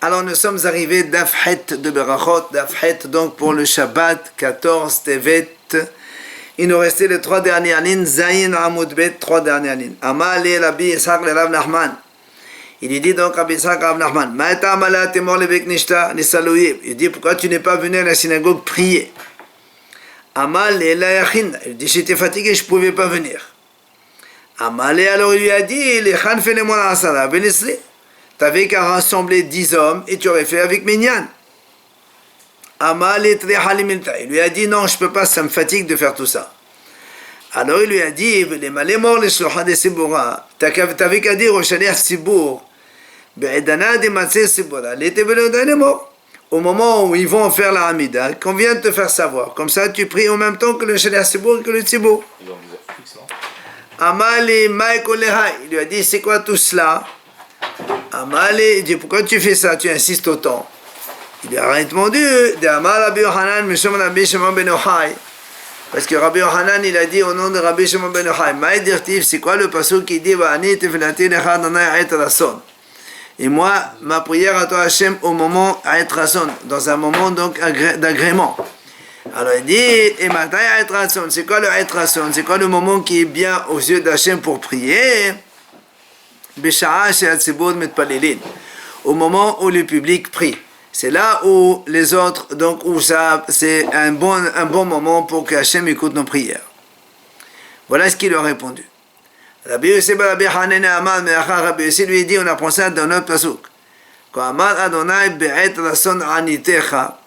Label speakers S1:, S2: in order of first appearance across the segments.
S1: Alors nous sommes arrivés d'Afhet de Berachot, d'Afhet donc pour le Shabbat 14 Tevet. Il nous restait les 3 dernières lignes, Zayin Amoud Bet, 3 dernières lignes. Amal et Rabbi Yitzhak le Rav Nachman. Il lui dit donc Rabbi Yitzhak Rav Nachman, Ma'eta Amala Temor le Beknishta Nisalouye. Il dit pourquoi tu n'es pas venu à la synagogue prier? Amal et la Yachin. Il dit j'étais fatigué, je ne pouvais pas venir. Amal et alors il lui a dit les Khan fait les mois Asara, Benisri. Tu n'avais qu'à rassembler 10 hommes et tu aurais fait avec Minyan. Amal et Halimilta. Il lui a dit non, je ne peux pas, ça me fatigue de faire tout ça. Alors il lui a dit les malémors, les shlocha de Sibura. Tu n'avais qu'à dire au Shaliach Sibour, Be'edana de Matzeh Sibura, l'été mort. Au moment où ils vont faire la Hamida, qu'on vient de te faire savoir. Comme ça, tu pries en même temps que le Shaliach Sibour et que le Sibour. Amal et Maïkolehai. Il lui a dit c'est quoi tout cela? Amal, il dit pourquoi tu fais ça, tu insistes autant? Il a répondu de Amal Rabbi Yohanan, Mishom Rabbi Shimon ben Yochai. Parce que Rabbi Yohanan, il a dit au nom de Rabbi Shimon ben Yochai, Maïdirtiv, c'est quoi le passage qui dit Va'ani tefilati lecha Adonai et rason? Et moi, ma prière à toi Hachem au moment et rason, dans un moment donc d'agrément. Alors il dit, et matin et rason, c'est quoi le et rason? C'est quoi le moment qui est bien aux yeux d'Hachem pour prier? Au moment où le public prie. C'est là où les autres, donc où ça, c'est un bon moment pour que Hachem écoute nos prières. Voilà ce qu'il leur a répondu. Rabbi Yossi lui dit, on apprend ça dans notre pasuk. Quand Amar Adonai be'et rason anitecha,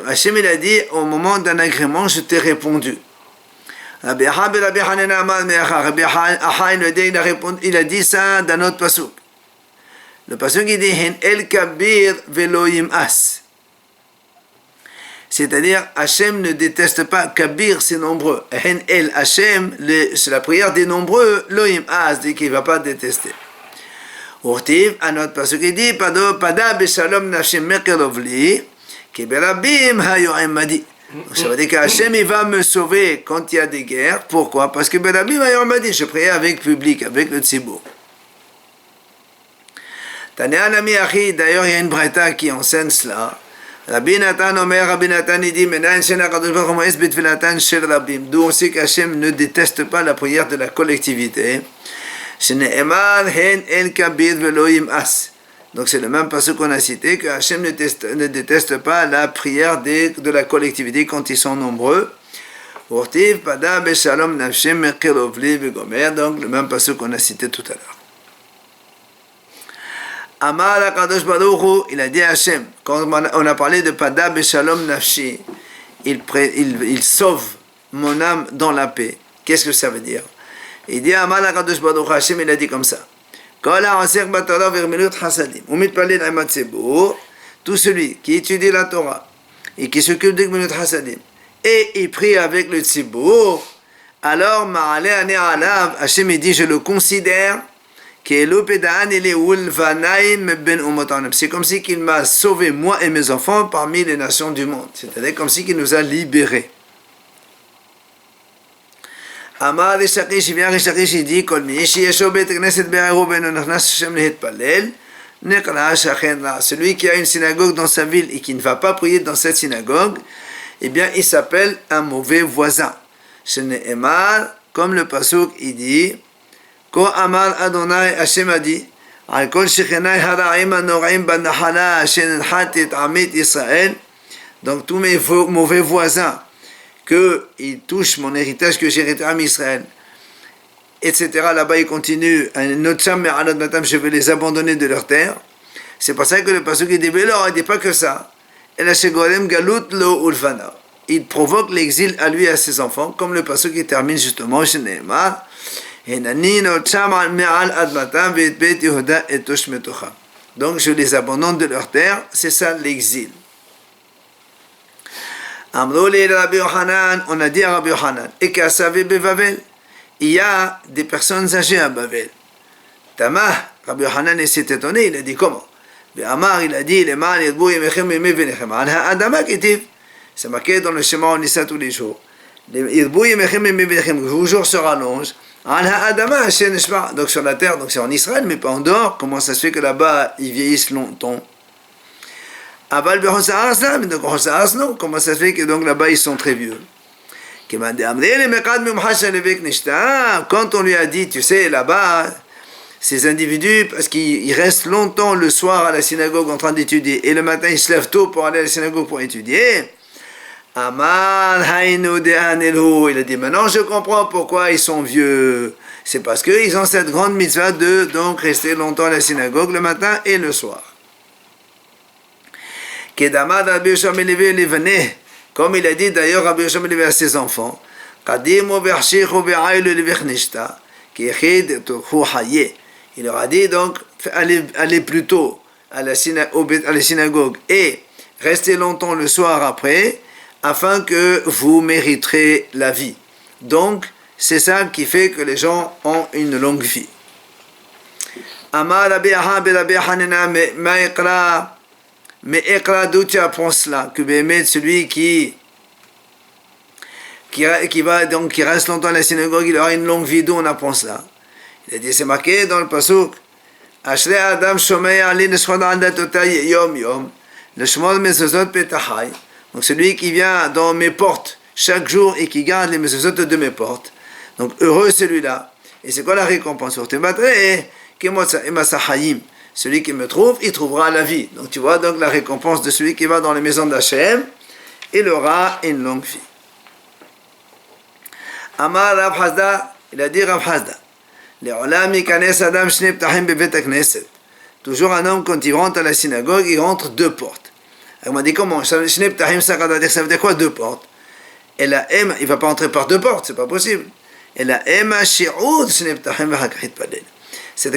S1: Hachem il a dit, au moment d'un agrément, je t'ai répondu. Rabbi Hanan il a dit ça dans notre pasuk. Le pasuk il dit Hen el kabir veloim as. C'est-à-dire Hachem ne déteste pas kabir, c'est nombreux. Hen el Hachem, c'est la prière des nombreux. Loim as dit qu'il ne va pas détester. Urtiv à notre pasuk il dit pada beshalom nafshem mekerovli ki berabim hayoim madi. Ça veut dire qu'Hachem il va me sauver quand il y a des guerres. Pourquoi? Parce que Berabim m'a dit je priais avec le public, avec le tzibour. D'ailleurs il y a une braïta qui enseigne cela. Rabbi Nathan Omer, Rabbi Nathan il dit d'où on sait qu'Hachem ne déteste pas la prière de la collectivité. Donc c'est le même passage qu'on a cité, que Hachem ne déteste pas la prière de la collectivité quand ils sont nombreux. Donc le même passage qu'on a cité tout à l'heure. Amar HaKadosh Baruch Hu, il a dit à Hachem, quand on a parlé de Pada Beshalom Nafshi, il sauve mon âme dans la paix. Qu'est-ce que ça veut dire? Il dit Amar HaKadosh Baruch Hu, Hachem il a dit comme ça. Tout celui qui étudie la Torah et qui s'occupe de Gmilut Hasadim et il prie avec le Tzibour, alors Ma'ale Ane Alav, Hachem dit je le considère c'est comme si qu'il m'a sauvé moi et mes enfants parmi les nations du monde, c'est-à-dire comme si qu'il nous a libérés. Amar Rishakish, il vient Rishakish, il dit celui qui a une synagogue dans sa ville et qui ne va pas prier dans cette synagogue, eh bien il s'appelle un mauvais voisin. Comme le pasuk il dit, Ko Amar Adonai, Hachem a dit, Al kol shechenai hara'im anoraim banahala shenhatit amit Israël, donc tous mes mauvais voisins qu'ils touchent mon héritage que j'ai hérité à Israël, etc. Là-bas, il continue, je vais les abandonner de leur terre. C'est pour ça que le pasuk dit, il ne dit pas que ça. Il provoque l'exil à lui et à ses enfants, comme le pasuk qui termine justement, donc je les abandonne de leur terre, c'est ça l'exil. On a dit à Rabbi Yohanan, et qu'à Savé Bevavel, il y a des personnes âgées à Bavel. Tamah, Rabbi Yohanan s'est étonné, il a dit comment? Amar, il a dit, c'est marqué dans le schéma, on lit ça tous les jours. Vos jours se rallongent. Donc sur la terre, donc c'est en Israël, mais pas en dehors. Comment ça se fait que là-bas, ils vieillissent longtemps? Aval Bechos Haaretz, mais donc Bechos Haaretz, non. Comment ça se fait que donc là-bas ils sont très vieux? Quand on lui a dit, tu sais, là-bas, ces individus, parce qu'ils restent longtemps le soir à la synagogue en train d'étudier, et le matin ils se lèvent tôt pour aller à la synagogue pour étudier, Amal Hainu Dehanelhu, il a dit, maintenant je comprends pourquoi ils sont vieux. C'est parce qu'ils ont cette grande mitzvah de donc rester longtemps à la synagogue le matin et le soir. Kedamad Rabbi Yoshua ben Levi Levaneh, comme il a dit d'ailleurs Rabbi Yoshua ben Levi à ses enfants, Kadimu Berchichu Be'ailu Levechnishta, Kiechid Turchu Haye. Il leur a dit donc, allez plus tôt à la synagogue et restez longtemps le soir après, afin que vous mériterez la vie. Donc, c'est ça qui fait que les gens ont une longue vie. Amar Rabbi Aha ben Rabbi Hanina Ma'ikra, mais Ekra, d'où tu apprends cela? Que Béhémet, celui qui reste longtemps à la synagogue, il aura une longue vie, d'où on apprend cela? Il a dit, c'est marqué dans le pasuk, Ashrei Adam Shomei Ali Neshchon Adatotay Yom Yom, le Shmol Mezuzot Petachai. Donc celui qui vient dans mes portes chaque jour et qui garde les mezuzot de mes portes. Donc heureux celui-là. Et c'est quoi la récompense? Celui qui me trouve, il trouvera la vie. Donc tu vois donc la récompense de celui qui va dans les maisons d'Hachem, il aura une longue vie. Amar Rav Hasda, il a dit Rav Hasda, toujours un homme quand il rentre à la synagogue, il rentre deux portes. On m'a dit comment? Ça veut dire quoi deux portes? Et la M, il ne va pas entrer par deux portes, c'est pas possible. Et la M, c'est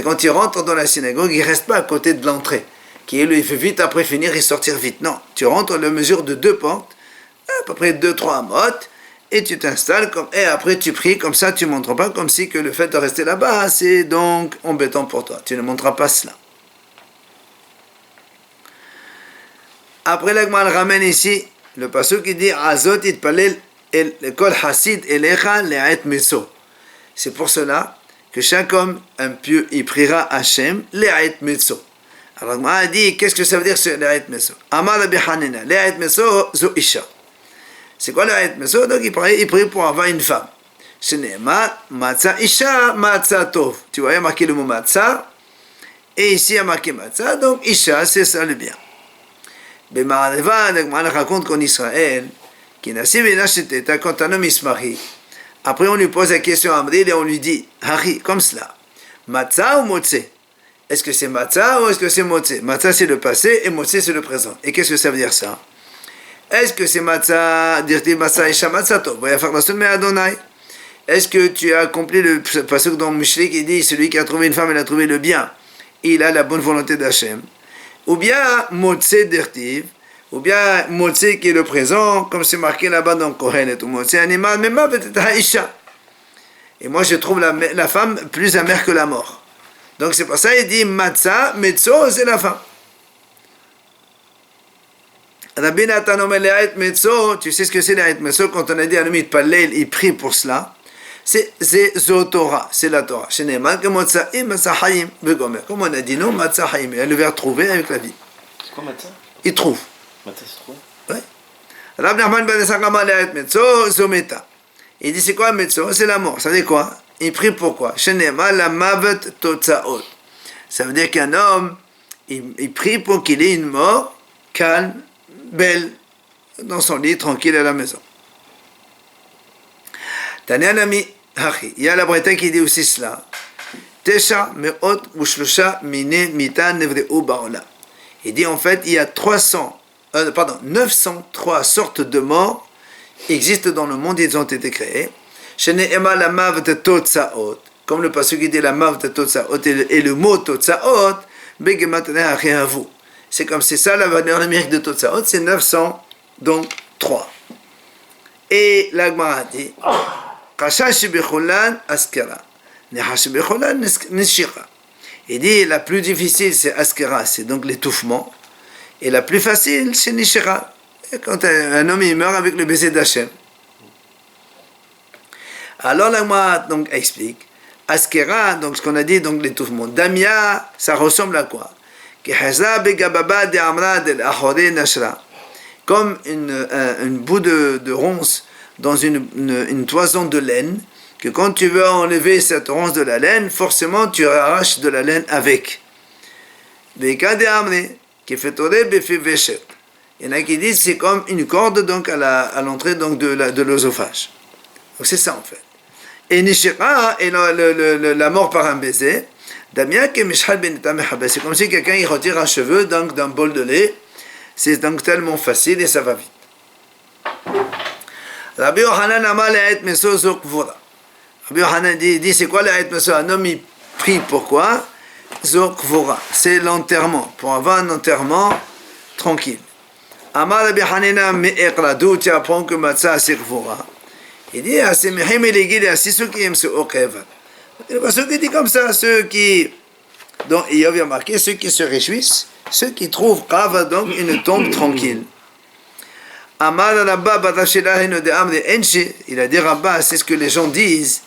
S1: quand il rentre dans la synagogue, il ne reste pas à côté de l'entrée, qui est lui, il fait vite après finir et sortir vite. Non, tu rentres à la mesure de deux portes, à peu près 2-3 amot, et tu t'installes, et après tu pries, comme ça tu ne montres pas, comme si que le fait de rester là-bas, c'est donc embêtant pour toi. Tu ne montreras pas cela. Après l'Agma ramène ici, le passage qui dit Azot itpalel kol hasid elecha le'at meso. C'est pour cela que chaque homme impieux, il priera Hachem le'at meso. Alors l'Agma a dit, qu'est-ce que ça veut dire ce le'at meso? Amar Rabbi Hanina, le'at meso zo isha. C'est quoi le'at meso? Donc il prie pour avoir une femme. Shene'emar matzah isha matzah tov. Tu vois, il y a marqué le mot matzah, et ici il y a marqué matzah, donc isha, c'est ça le bien. Bemareva, on raconte qu'en Israël, quand un homme se marie, après on lui pose la question à Amril et on lui dit, Hari, comme cela, Matzah ou Motse? Est-ce que c'est Matzah ou est-ce que c'est Motse? Matzah c'est le passé et Motse c'est le présent. Et qu'est-ce que ça veut dire ça? Est-ce que c'est Matzah, dirti Matzah Isha Matzah Tov, Adonai? Est-ce que tu as accompli le passage dans Mishli qui dit, celui qui a trouvé une femme, il a trouvé le bien, il a la bonne volonté d'Hachem? Ou bien Motse Dertiv, ou bien Motse qui est le présent, comme c'est marqué là-bas dans Kohelet, ou Motse animal, mais ma peut-être Haïcha. Et moi je trouve la femme plus amère que la mort. Donc c'est pour ça il dit Matzah, Metzo, c'est la femme. Rabbi Natan Omer Le'ait Metzo, tu sais ce que c'est Le'ait Metzo, quand on a dit à l'homme il prie pour cela. C'est Zotora, c'est la Torah. Comme on a dit, non, Matzah Haïm. Il y a le verbe trouver avec la vie.
S2: C'est quoi Matzah?
S1: Il trouve.
S2: Matzah, c'est trouver?
S1: Oui. Rab Nachman ben Sakama Le'ait Metzo, Zometa. Il dit, c'est quoi Metzo? C'est la mort. Ça veut dire quoi? Il prie pourquoi? Shenema la Mavet Totsaot. Ça veut dire qu'un homme, il prie pour qu'il ait une mort calme, belle, dans son lit, tranquille à la maison. Tanyanami, il y a la Bretagne qui dit aussi cela. Tesha me'ot ushlosha mine mita nevreu ba'olam. Il dit en fait, il y a 903 sortes de morts existent dans le monde, ils ont été créés. Shene'ema la mavet totsaot, comme le passage qui dit la mavet totsaot et le mot totsaot, begematana achihavu. C'est comme c'est ça la valeur numérique de totsaot, c'est 900, donc 3. Et l'Agmara dit il dit la plus difficile c'est Askera, c'est donc l'étouffement, et la plus facile c'est Nishira, quand un homme il meurt avec le baiser d'Hachem. Alors l'Agmara donc explique Askera, donc ce qu'on a dit, donc l'étouffement. Damia, ça ressemble à quoi? Comme une bout de ronce dans une toison de laine, que quand tu veux enlever cette ronce de la laine, forcément tu arraches de la laine avec. Il y en a qui disent que c'est comme une corde donc à l'entrée donc de l'œsophage. Donc c'est ça en fait. Et Nishira est la mort par un baiser. C'est comme si quelqu'un il retire un cheveu donc d'un bol de lait. C'est donc tellement facile et ça va vite. Rabbi Yochanan Amar le'et meso zo kvura. Rabbi Yochanan dit c'est quoi le'et meso? Un homme il prie pourquoi? Zo kvura. C'est l'enterrement. Pour avoir un enterrement tranquille. Amar Rabbi Hanina me'ekra. D'où tu apprends que matzah c'est kvura? Il dit asemihim elegil asisukim se okeva. Parce qu'il dit comme ça, ceux qui, donc il y avait marqué, ceux qui se réjouissent, ceux qui trouvent Rava donc une tombe tranquille. Amar Rabba Batashilahinu de Amri Enchi, il a dit Rabba, c'est ce que les gens disent.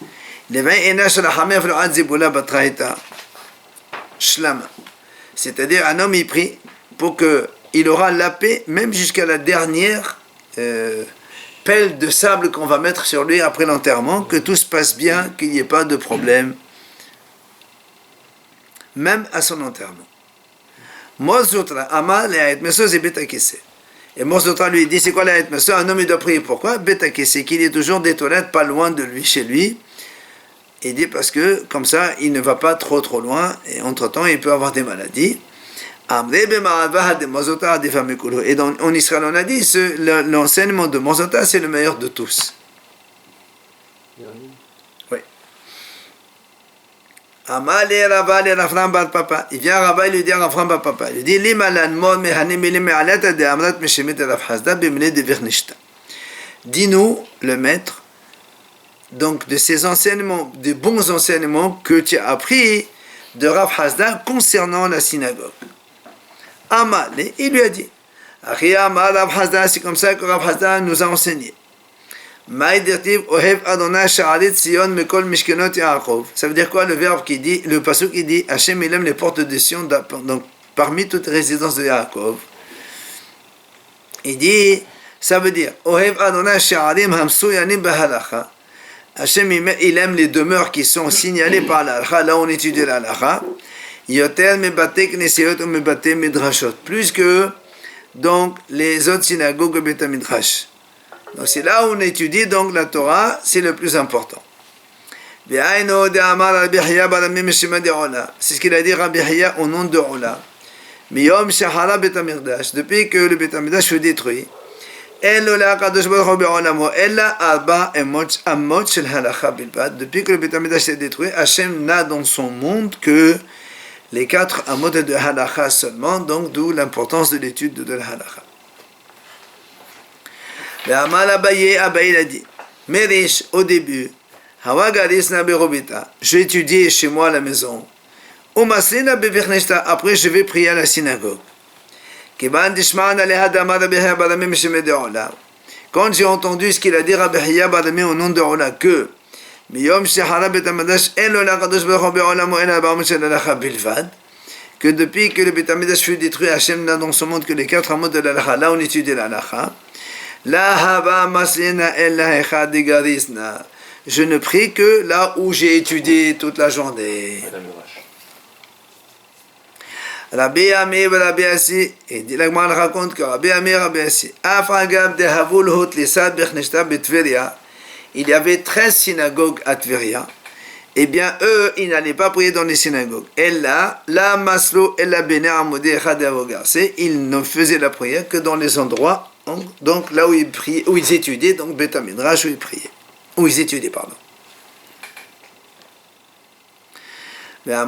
S1: C'est-à-dire un homme il prie pour qu'il aura la paix même jusqu'à la dernière pelle de sable qu'on va mettre sur lui après l'enterrement, que tout se passe bien, qu'il n'y ait pas de problème, même à son enterrement. Mozutra, Ama, Le'aet Meso, c'est Betakese. Et Mozutra lui dit, c'est quoi Le'aet Meso? Un homme il doit prier. Pourquoi? Betakese, qu'il y ait toujours des toilettes pas loin de lui, chez lui. Il dit parce que, comme ça, il ne va pas trop loin, et entre-temps, il peut avoir des maladies. Et en Israël, on a dit, l'enseignement de Mozota, c'est le meilleur de tous. Oui. Il vient à Rabba, il lui dit à Rafram Papa, il dit, dis-nous, le maître, donc de ces enseignements, des bons enseignements que tu as appris de Rav Hasda concernant la synagogue. Amal, il lui a dit, c'est comme ça que Rav Hasda nous a enseigné. Ça veut dire quoi le verbe qui dit, le pasuk qui dit, Hachem il aime les portes de Sion, donc parmi toutes les résidences de Yaakov. Il dit, ça veut dire, Hachem il aime les demeures qui sont signalées par l'alakha, là on étudie l'alakha. Plus que donc les autres synagogues Beth Midrash. Donc c'est là où on étudie donc la Torah, c'est le plus important. C'est ce qu'il a dit Rabbi Hiya au nom de Ola. Depuis que le Beth Midrash fut détruit, depuis que le Beth Midrash est détruit, Hachem n'a dans son monde que les 4 amot de halakha seulement, donc d'où l'importance de l'étude de la halakha. Abaye a dit, Merish, au début, j'ai étudié chez moi à la maison, après je vais prier à la synagogue. Quand j'ai entendu ce qu'il a dit Rabbi Hiya Badami au nom de Ola, que depuis que le Beth Midrash fut détruit, Hachem n'a dans ce monde que les 4 amot de l'alakha. Là on étudie l'alakha. Je ne prie que là où j'ai étudié toute la journée. Rabbi Amir et Rabbi Assi, et dit l'Agmar raconte que Rabbi Amir et Rabbi Assi, il y avait 13 synagogues à Tveria, eh bien eux, ils n'allaient pas prier dans les synagogues. Ella, la maslo, ella bene amode echad avogar. Ils ne faisaient la prière que dans les endroits, donc là où ils priaient, où ils étudiaient, donc Beth Midrash où ils priaient, où ils étudiaient, pardon. Il a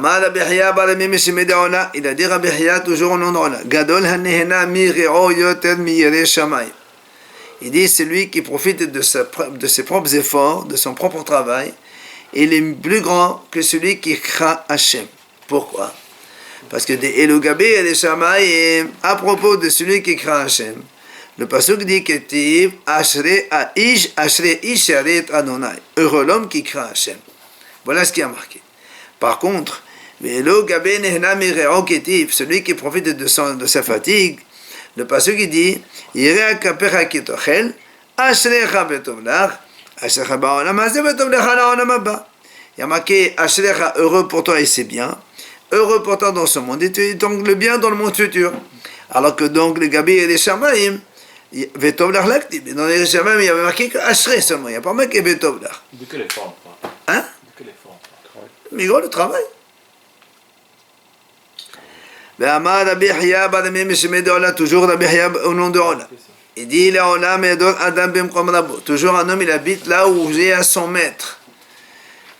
S1: dit Rabbi Hiya toujours au nom de Allah. Gadol hanehena mire'o yoter miyirei shamayim. Il dit celui qui profite de ses propres efforts, de son propre travail, il est plus grand que celui qui craint Hachem. Pourquoi? Parce que des Elugabé et des Shamayim, à propos de celui qui craint Hachem, le pasuk dit que Tiv Ashrei Aish Ashrei Isharet Adonai. Heureux l'homme qui craint Hachem. Voilà ce qui a marqué. Par contre, Celui qui profite de sa fatigue, le passage qui dit il y a marqué Ashrecha, heureux pour toi et c'est bien, heureux pour toi dans ce monde et donc le bien dans le monde futur. Alors que donc les Gabi et les Shamaim, Vetov Lach Lakti, dans les Shamaim il y avait marqué que Ashre seulement, il n'y a pas marqué Vetov Lach.
S2: De quelle forme?
S1: Hein?
S2: De quelle forme?
S1: Mais gros, le travail. Toujours Rabbi Hiya au nom de Ola. Il dit toujours un homme il habite là où il est à son maître.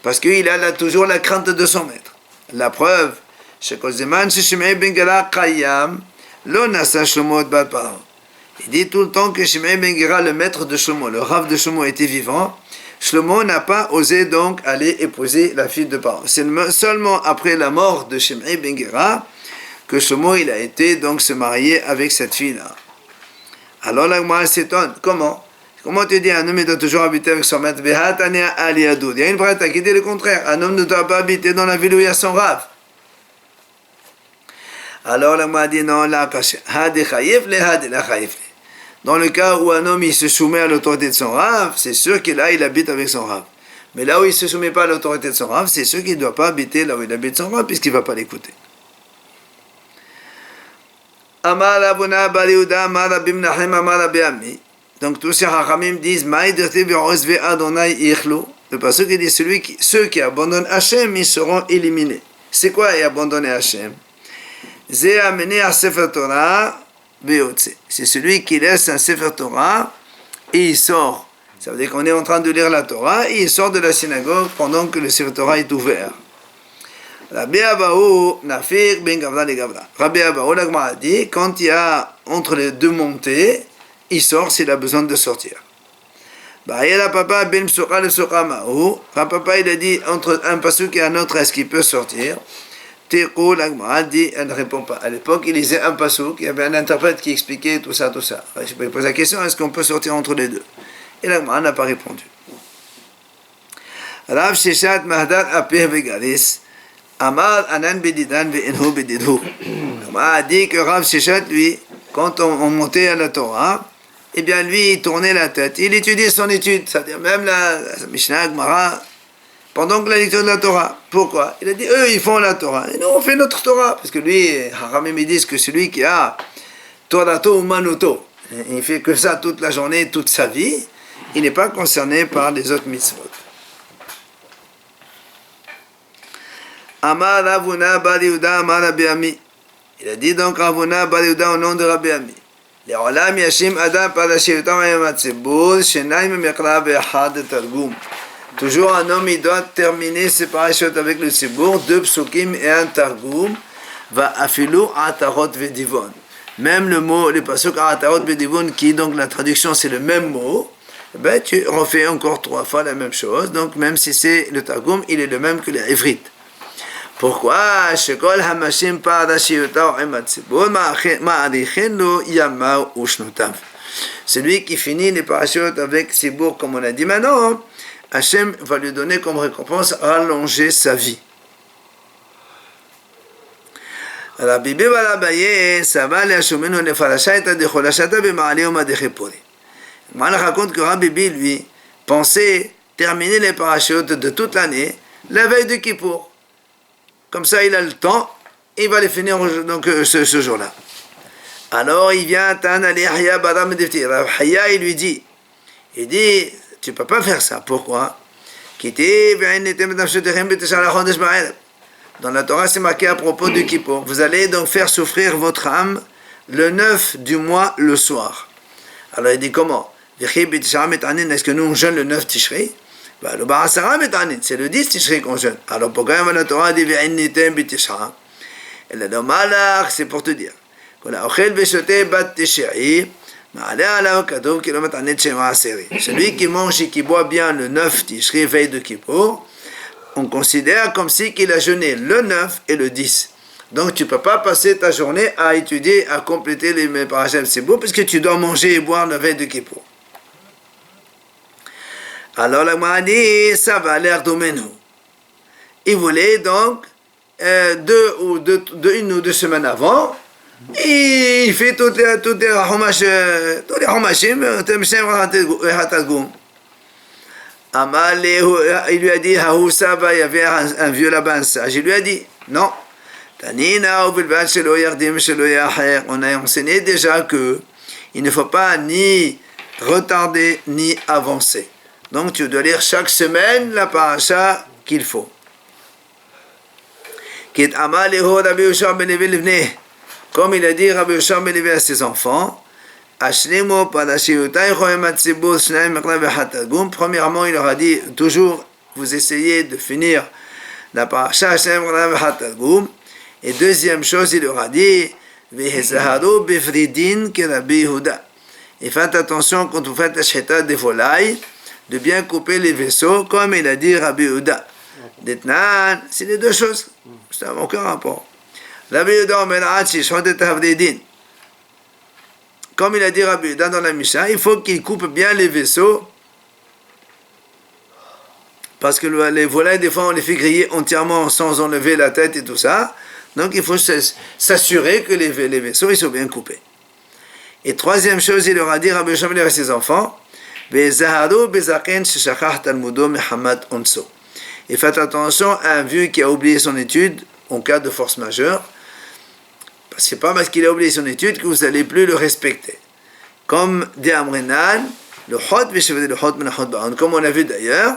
S1: Parce qu'il a toujours la crainte de son maître. La preuve, il dit tout le temps que Shimei ben Gera, le maître de Shlomo, le Rav de Shlomo était vivant. Shlomo n'a pas osé donc aller épouser la fille de Paro. C'est seulement après la mort de Shimei ben Gera que Shlomo il a été donc se marier avec cette fille-là. Alors la Gemara s'étonne. Comment tu dis un homme doit toujours habiter avec son maître? Il y a une braïta qui dit le contraire. Un homme ne doit pas habiter dans la ville où il y a son Rav. Alors la Gemara dit non, là, dans le cas où un homme il se soumet à l'autorité de son Rav, c'est sûr que là il habite avec son Rav. Mais là où il ne se soumet pas à l'autorité de son Rav, c'est sûr qu'il ne doit pas habiter là où il habite son Rav, puisqu'il ne va pas l'écouter. Amar Abuna Bar Yehuda, Amar Rabbi Menachem, Amar Rabbi Ami. Donc tous ces Hachamim disent le passage qui dit ceux qui abandonnent Hachem, ils seront éliminés. C'est quoi abandonner Hachem? C'est amené à Sefer Torah. C'est celui qui laisse un Sefer Torah et il sort. Ça veut dire qu'on est en train de lire la Torah et il sort de la synagogue pendant que le Sefer Torah est ouvert. Rabbi Abahu, Nafir ben Gavra le Gavra. Rabbi Abahu, la Gemara dit, quand il y a entre les deux montées, il sort s'il a besoin de sortir. Bahayela papa ben Psuqa le Psuqa Mahu. Papa il a dit, entre un pasuk et un autre, est-ce qu'il peut sortir? Tekou, la Gemara dit, elle ne répond pas. À l'époque, il lisait un pasuk, il y avait un interprète qui expliquait tout ça. Je peux poser la question, est-ce qu'on peut sortir entre les deux? Et la Gemara n'a pas répondu. Rav Sheshat Mahdar Apeh Vegalis. Amar Anan Bedidan Ve'enhu Bedidhu. On a dit que Rav Sheshat, lui, quand on montait à la Torah, eh bien lui, il tournait la tête. Il étudiait son étude, c'est-à-dire même la Mishnah, Gemara, pendant que la lecture de la Torah. Pourquoi? Il a dit, eux, ils font la Torah. Et nous, on fait notre Torah. Parce que lui, Haramim, ils disent que celui qui a Torato ou Manoto, il fait que ça toute la journée, toute sa vie, il n'est pas concerné par les autres mitzvot. Amar Ravuna Bar Yehuda Amar Rabbi Ami. Il a dit donc Ravuna Bar Yehuda au nom de Rabbi Ami. Le'olam yashim adam parashivutam ayamatzibur shenaim mekra ve'achad targum. Toujours un homme il doit terminer ses parashot avec le tzibur, 2 psukim et un targum. Va afilu atarot ve'divon. Même le mot, le pasuk atarot ve'divon qui donc la traduction c'est le même mot. Ben tu refais encore 3 fois la même chose. Donc même si c'est le targum, il est le même que les ivrites. Pourquoi? Shekol hamashim parashiyota ematzibur ma'arichin lo yama ushnotav. Celui qui finit les parashot avec tzibur, comme on a dit maintenant, Hachem va lui donner comme récompense allonger sa vie. Rabbi Biba Abaye, ça va aller à Shumenu le farashaita de cholashata b'ma'aliyom adechepori. Moi, on raconte que Rabbi Biba, lui, pensait terminer les parashot de toute l'année la veille de Kippour. Comme ça, il a le temps, et il va les finir donc, ce jour-là. Alors, il vient à Tan Ali Haya Badam Defti. Haya, il lui dit, tu ne peux pas faire ça. Pourquoi? Dans la Torah, c'est marqué à propos du Kippour. Vous allez donc faire souffrir votre âme le 9 du mois, le soir. Alors, il dit comment? Est-ce que nous, on jeûne le 9 Tishrei? C'est le 10 Tishrei qu'on jeûne. Alors pourquoi la Torah dit c'est pour te dire. Celui qui mange et qui boit bien le 9 Tishrei, veille de Kippour, on considère comme si qu'il a jeûné le 9 et le 10. Donc tu ne peux pas passer ta journée à étudier, à compléter les parashas Tzibur, parce que tu dois manger et boire la veille de Kippour. Alors la Gemara dit, ça va l'air d'Omenu. Il voulait donc une ou deux semaines avant, et il fait toutes les homashim, il lui a dit, il y avait un vieux là-bas, un sage. Il lui a dit, non. On a enseigné déjà que il ne faut pas ni retarder ni avancer. Donc tu dois lire chaque semaine la paracha qu'il faut. Comme il a dit Rabbi Yoshua ben Levi à ses enfants, premièrement, il leur a dit toujours, vous essayez de finir la paracha. Et deuxième chose, il leur a dit, et faites attention quand vous faites la shchita des volailles, de bien couper les vaisseaux, comme il a dit Rabbi Yehuda. D'Etnan, c'est les deux choses. Ça n'a aucun rapport. Rabbi Yehuda, comme il a dit Rabbi Yehuda dans la Mishnah, il faut qu'il coupe bien les vaisseaux, parce que les volailles, des fois, on les fait griller entièrement sans enlever la tête et tout ça. Donc, il faut s'assurer que les vaisseaux, ils sont bien coupés. Et troisième chose, il leur a dit, Rabbi Yoshua à ses enfants, et faites attention à un vieux qui a oublié son étude en cas de force majeure, parce que c'est pas parce qu'il a oublié son étude que vous n'allez plus le respecter. Comme dit Amrinan, comme on a vu d'ailleurs,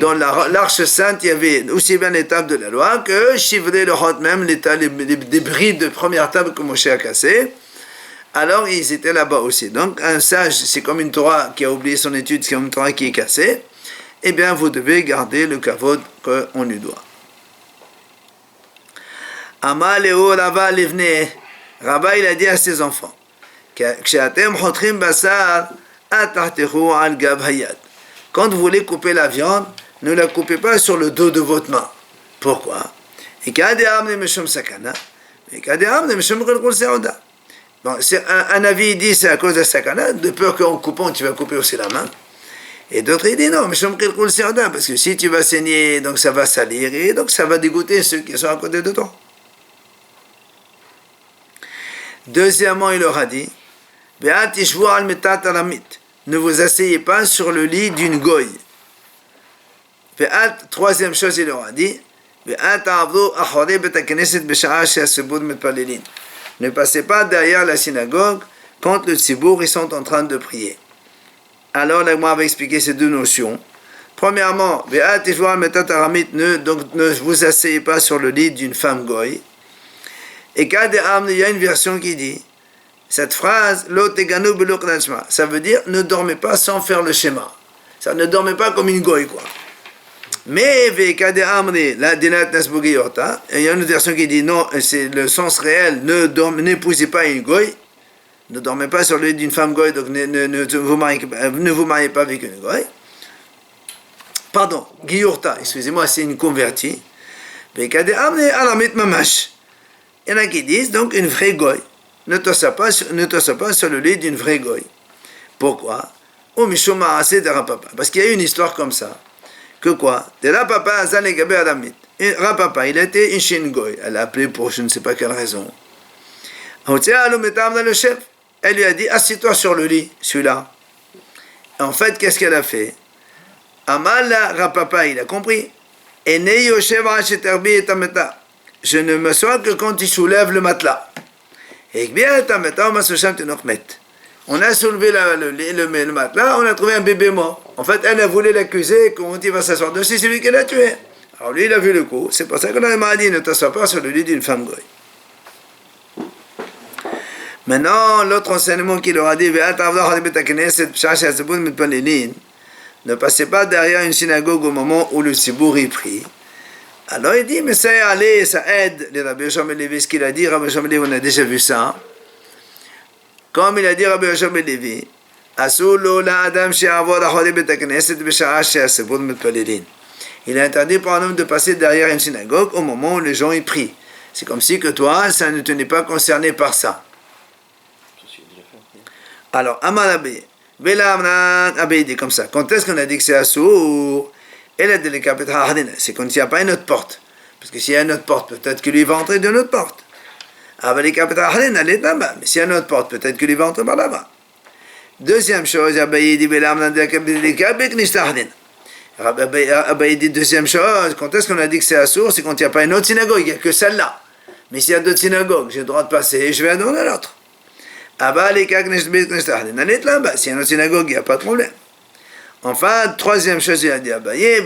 S1: dans l'Arche Sainte, il y avait aussi bien les tables de la loi que Shivre le Hot, même les débris de première table que Moshe a cassé. Alors ils étaient là-bas aussi. Donc un sage, c'est comme une Torah qui a oublié son étude, c'est comme une Torah qui est cassée. Eh bien, vous devez garder le kavod qu'on lui doit. Amaleo Rava Livne, Rava il a dit à ses enfants, quand vous voulez couper la viande, ne la coupez pas sur le dos de votre main. Pourquoi? Bon, un avis dit c'est à cause de la sakana, de peur qu'en coupant tu vas couper aussi la main. Et d'autres ils disent non, parce que si tu vas saigner, donc ça va salir et donc ça va dégoûter ceux qui sont à côté de toi. Deuxièmement, il leur a dit, ne vous asseyez pas sur le lit d'une goye. Troisième chose, il leur a dit, ne passez pas derrière la synagogue quand le tzibour ils sont en train de prier. Alors, là, moi, va expliquer ces deux notions. Premièrement, ne vous asseyez pas sur le lit d'une femme goy. Et il y a une version qui dit, cette phrase, ça veut dire ne dormez pas sans faire le schéma. Ça ne dormez pas comme une goy, quoi. Mais il y a une version qui dit non, c'est le sens réel, n'épousez pas une goy. Ne dormez pas sur le lit d'une femme goy, donc ne vous mariez pas avec une goy. Pardon, Giurta, excusez-moi, c'est une convertie. Il y en a qui disent donc une vraie goy. Ne t'assois pas sur le lit d'une vraie goy. Pourquoi? Parce qu'il y a une histoire comme ça. Que quoi? Rapapa, il était une chine goy. Elle l'a appelé pour je ne sais pas quelle raison. Elle lui a dit, assieds-toi sur le lit, celui-là. En fait, qu'est-ce qu'elle a fait? Amala Rapapa, il a compris. Je ne me sois que quand tu soulèves le matelas. On a soulevé le matelas, on a trouvé un bébé mort. En fait, elle a voulu l'accuser, quand il va s'asseoir dessus, c'est lui qui l'a tué. Alors lui, il a vu le coup. C'est pour ça qu'on a dit, ne t'assois pas sur le lit d'une femme goy. Maintenant, l'autre enseignement qu'il leur a dit, ne passez pas derrière une synagogue au moment où le tzibour y prie. Alors il dit, mais ça aide les Rabbi Yoshua ben Levi, ce qu'il a dit, Rabbi Yoshua ben Levi, on a déjà vu ça. Comme il a dit Rabbi Yoshua ben Levi, il est interdit pour un homme de passer derrière une synagogue au moment où les gens y prient. C'est comme si que toi, ça ne tenait pas concerné par ça. Alors, Amar Abaye, Abaye dit comme ça. Quand est-ce qu'on a dit que c'est assour? C'est quand il n'y a pas une autre porte. Parce que s'il y a une autre porte, peut-être que lui va entrer d'une autre porte. Mais s'il y a une autre porte, peut-être que lui va entrer par là-bas. Deuxième chose, Abaye dit deuxième chose, quand est-ce qu'on a dit que c'est assourd? C'est quand il n'y a pas une autre synagogue, il n'y a que celle-là. Mais s'il y a d'autres synagogues, j'ai le droit de passer et je vais dans l'autre. S'il y a une autre synagogue, il n'y a pas de problème. Enfin, troisième chose, il a dit Abaye,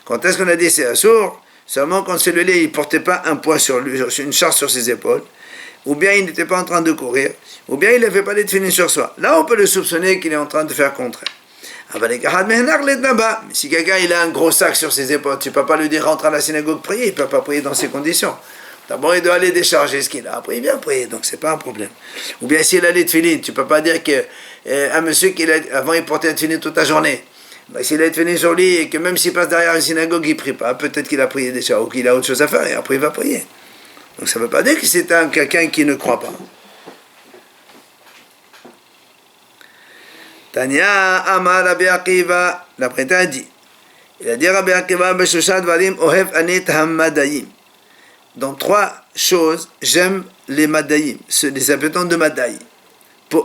S1: quand est-ce qu'on a dit c'est assourd? Seulement quand celui-là, il ne portait pas un poids sur lui, une charge sur ses épaules, ou bien il n'était pas en train de courir, ou bien il n'avait pas d'être fini sur soi. Là, on peut le soupçonner qu'il est en train de faire contraire. Mais si quelqu'un il a un gros sac sur ses épaules, tu ne peux pas lui dire rentre à la synagogue prier, il ne peut pas prier dans ces conditions. D'abord, il doit aller décharger ce qu'il a, après il vient prier, donc ce n'est pas un problème. Ou bien s'il a les tefilines, tu ne peux pas dire qu'un monsieur qui avant il portait un tefilin toute la journée, s'il a tefilin sur lui et que même s'il passe derrière une synagogue, il ne prie pas, peut-être qu'il a prié déjà ou qu'il a autre chose à faire et après il va prier. Donc ça ne veut pas dire que c'est quelqu'un qui ne croit pas. Tanya Amar Rabbi Akiva, l'après a dit. Il a dit Rabbi Akiva, Beshushat Varim Ohev Anit Hamadayim. Dans trois choses, j'aime les Madayim, les habitants de Madaï.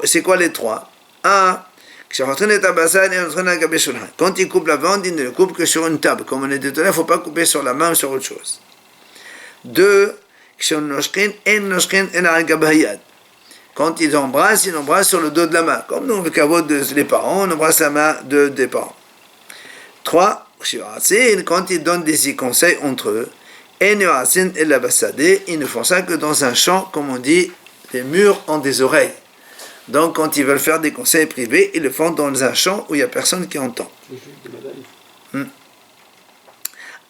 S1: C'est quoi les trois? Un, quand il coupe la viande, il ne le coupe que sur une table. Comme on est dit, il ne faut pas couper sur la main ou sur autre chose. Deux, quand ils embrassent sur le dos de la main. Comme dans le kavod des parents, on embrasse la main des parents. Trois, quand ils donnent des conseils entre eux, ils ne font ça que dans un champ, comme on dit, les murs ont des oreilles. Donc quand ils veulent faire des conseils privés, ils le font dans un champ où il n'y a personne qui entend.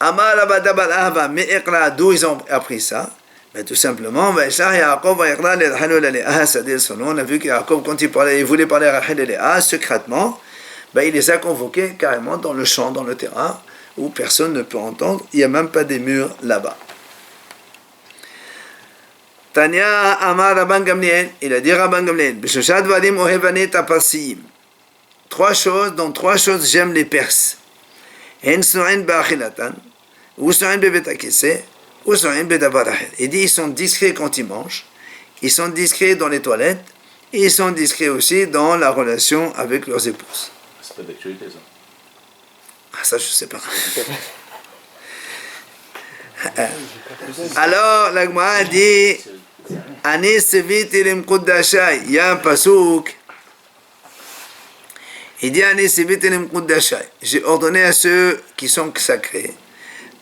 S1: Amar Abadabal Ahava, d'où ils ont appris ça? Mais tout simplement, on a vu que Yaakov, quand il voulait parler à Rachel et Léa secrètement, il les a convoqués carrément dans le champ, dans le terrain, où personne ne peut entendre, il n'y a même pas des murs là-bas. Tanya Amar Rabban Gamliel, il a dit Rabban Gamliel, B'shoshat vadim ohevanet apasiyim. Trois choses, j'aime les Perses. Hen sno'en ba'achilatan, ou sno'en be'bet hakeseh, ou sno'en be'davar acher. Il dit, ils sont discrets quand ils mangent, ils sont discrets dans les toilettes, et ils sont discrets aussi dans la relation avec leurs épouses.
S2: C'est pas d'actualité, ça.
S1: Ah, ça, je sais pas. Alors, la Gemara dit Ani sevit ilim kuddashai. Il y a un pasouk. Il dit Ani sevit ilim kuddashai. J'ai ordonné à ceux qui sont sacrés.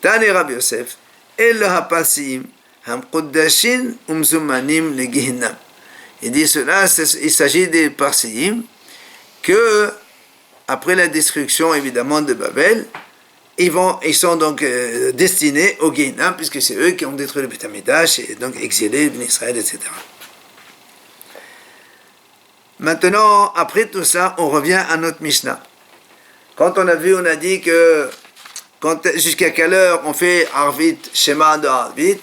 S1: Tani Rabbi Yosef. El hapasim ham kuddashin umzumanim le gihinam. Il dit cela, il s'agit des parsim que après la destruction évidemment de Babel, ils sont donc destinés au Guéhinam, puisque c'est eux qui ont détruit le Beth Amikdash et donc exilé Ben Israël, etc. Maintenant, après tout ça, on revient à notre Mishnah. Quand on a dit que jusqu'à quelle heure on fait Arvit, Shema de Arvit,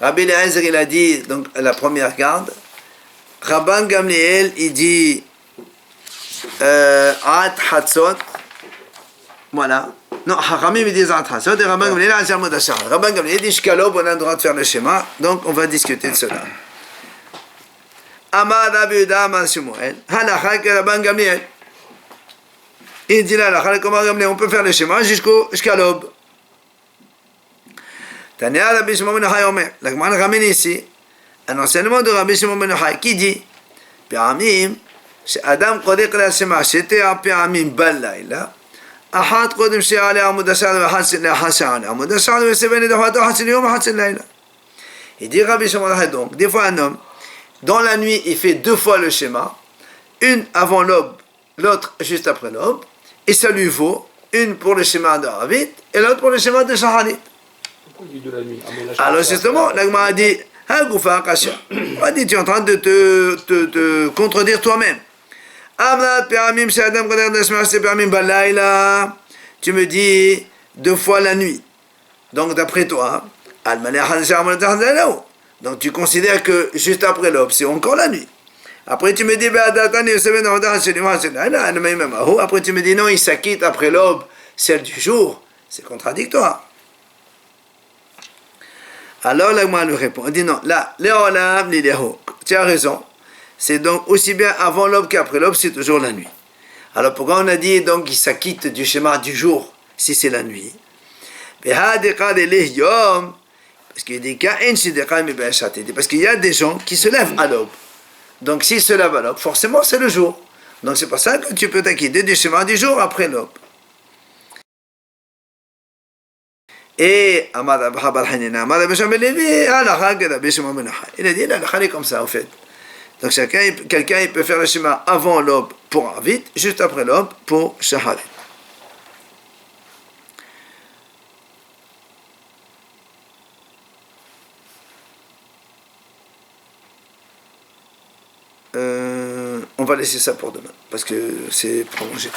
S1: Rabbi Eliezer il a dit donc la première garde, Rabban Gamliel il dit At Hatzot, voilà. Non, Haramim il dit At Hatzot et Rabban Gamliel a Zermod Ashar. Rabban Gamliel dit Shkalob, on a le droit de faire le schéma, donc on va discuter de cela. Amar Rabbi Yehuda Amar Shmuel, Halakha que Rabban Gamliel. Il dit là, on peut faire le schéma jusqu'au Shkalob. Tania Rabbi Shimon ben Yochai Omer, la Gemara ramène ici un enseignement de Rabbi Shimon ben Yochai qui dit Pi'amim, שאדם קודק להשמה, שתי הפעמים בלילה, אחת קודם שיעלה עמוד השער ואחת שעלה עמוד השער ויסבן את אחת אחת של יום אחת של לילה. Il dit Rabbi Shimon ben Yochai donc, des fois un homme, dans la nuit, il fait deux fois le schéma, une avant l'aube, l'autre juste après l'aube, et ça lui vaut une pour le schéma de Arvit et l'autre pour le schéma de Shahanit.
S2: Pourquoi il dit de la nuit?
S1: Alors justement, l'Agma a dit, Hagoufa Akasha. On dit, tu es en train de te contredire toi-même. Tu me dis deux fois la nuit. Donc d'après toi, donc tu considères que juste après l'aube, c'est encore la nuit. Après tu me dis, après tu me dis non, il s'acquitte après l'aube, celle du jour. C'est contradictoire. Alors l'Agma lui répond, il dit non, là, Léolam, Lilého, tu as raison. C'est donc aussi bien avant l'aube qu'après l'aube, c'est toujours la nuit. Alors pourquoi on a dit donc qu'il s'acquitte du schéma du jour si c'est la nuit? Parce qu'il dit parce qu'il y a des gens qui se lèvent à l'aube. Donc s'ils se lèvent à l'aube, forcément c'est le jour. Donc c'est pour ça que tu peux t'acquitter du schéma du jour après l'aube. Et il a dit la est comme ça en fait. Donc quelqu'un il peut faire le schéma avant l'aube pour Arvit, juste après l'aube pour Shaharit. On va laisser ça pour demain parce que c'est prolongé.